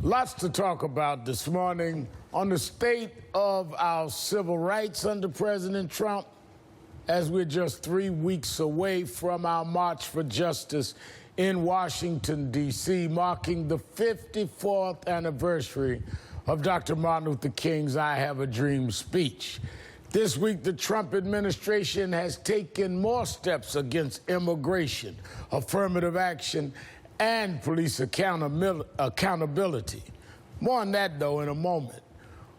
Lots to talk about this morning on the state of our civil rights under President Trump, as we're just 3 weeks away from our March for Justice in Washington, D.C., marking the 54th anniversary of Dr. Martin Luther King's I Have a Dream speech. This week, the Trump administration has taken more steps against immigration, affirmative action, and police accountability. More on that, though, in a moment.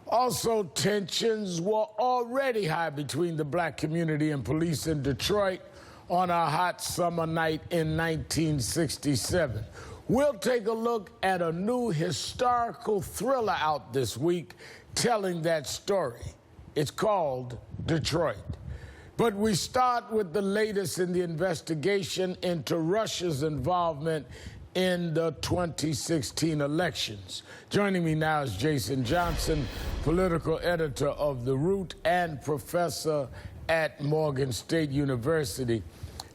Also, tensions were already high between the black community and police in Detroit on a hot summer night in 1967. We'll take a look at a new historical thriller out this week telling that story. It's called Detroit. But we start with the latest in the investigation into Russia's involvement in the 2016 elections. Joining me now is Jason Johnson, political editor of The Root and professor at Morgan State University.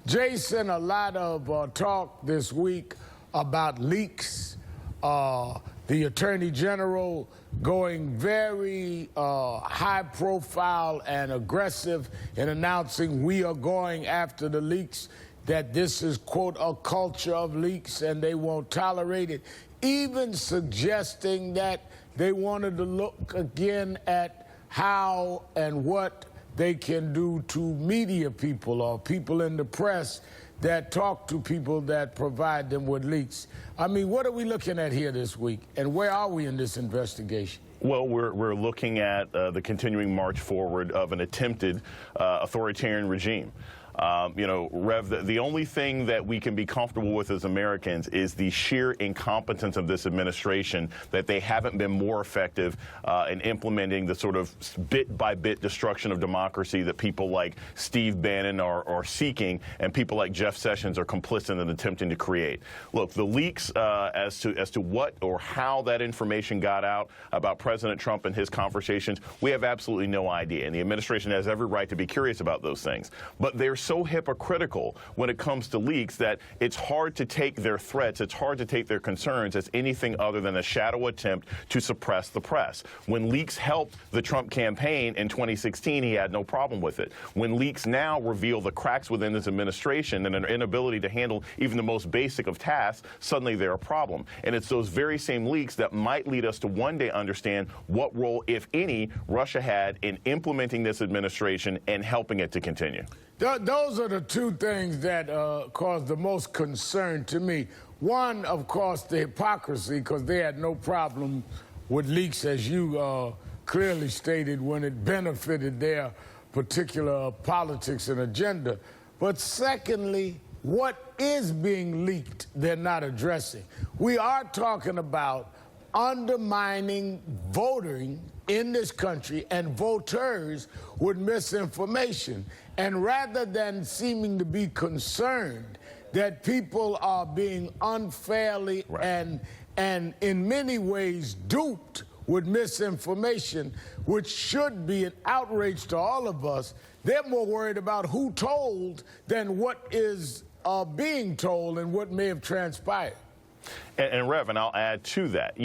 Jason, a lot of talk this week about leaks, the Attorney General going very high profile and aggressive in announcing we are going after the leaks, that this is, quote, a culture of leaks and they won't tolerate it, even suggesting that they wanted to look again at how and what they can do to media people or people in the press that talk to people that provide them with leaks. I mean, what are we looking at here this week, and where are we in this investigation? Well, we're looking at the continuing march forward of an attempted authoritarian regime. Rev, the only thing that we can be comfortable with as Americans is the sheer incompetence of this administration, that they haven't been more effective in implementing the sort of bit-by-bit destruction of democracy that people like Steve Bannon are seeking, and people like Jeff Sessions are complicit in attempting to create. Look, the leaks as to what or how that information got out about President Trump and his conversations, we have absolutely no idea, and the administration has every right to be curious about those things. But they're so hypocritical when it comes to leaks that it's hard to take their threats, it's hard to take their concerns as anything other than a shadow attempt to suppress the press. When leaks helped the Trump campaign in 2016, he had no problem with it. When leaks now reveal the cracks within his administration and an inability to handle even the most basic of tasks, suddenly they're a problem. And it's those very same leaks that might lead us to one day understand what role, if any, Russia had in implementing this administration and helping it to continue. Those are the two things that cause the most concern to me. One, of course, the hypocrisy, because they had no problem with leaks, as you clearly stated, when it benefited their particular politics and agenda. But secondly, what is being leaked they're not addressing. We are talking about undermining voting in this country and voters with misinformation. And rather than seeming to be concerned that people are being unfairly and in many ways duped with misinformation, which should be an outrage to all of us, they're more worried about who told than what is being told and what may have transpired. And Rev, and I'll add to that,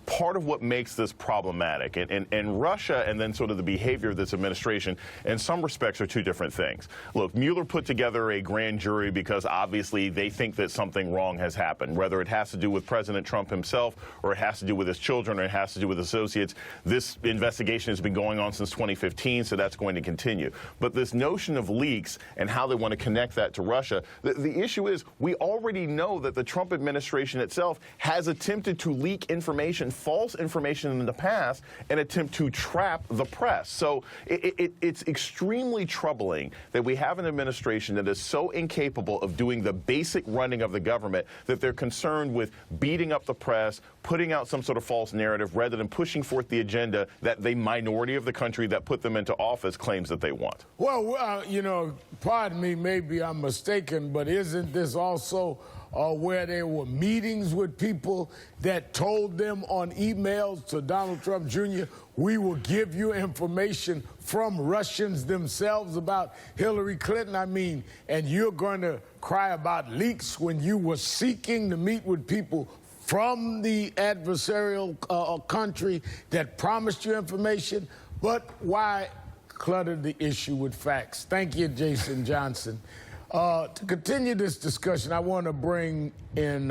part of what makes this problematic, and Russia and then sort of the behavior of this administration, in some respects, are two different things. Look, Mueller put together a grand jury because obviously they think that something wrong has happened, whether it has to do with President Trump himself, or it has to do with his children, or it has to do with associates. This investigation has been going on since 2015, so that's going to continue. But this notion of leaks and how they want to connect that to Russia, the issue is we already know that the Trump administration itself has attempted to leak information, false information in the past, and attempt to trap the press. So it's extremely troubling that we have an administration that is so incapable of doing the basic running of the government that they're concerned with beating up the press, putting out some sort of false narrative, rather than pushing forth the agenda that the minority of the country that put them into office claims that they want. Well, pardon me, maybe I'm mistaken, but isn't this also where there were meetings with people that told them on emails to Donald Trump Jr., we will give you information from Russians themselves about Hillary Clinton? I mean, and you're going to cry about leaks when you were seeking to meet with people from the adversarial country that promised you information, but why clutter the issue with facts? Thank you, Jason Johnson. To continue this discussion, I want to bring in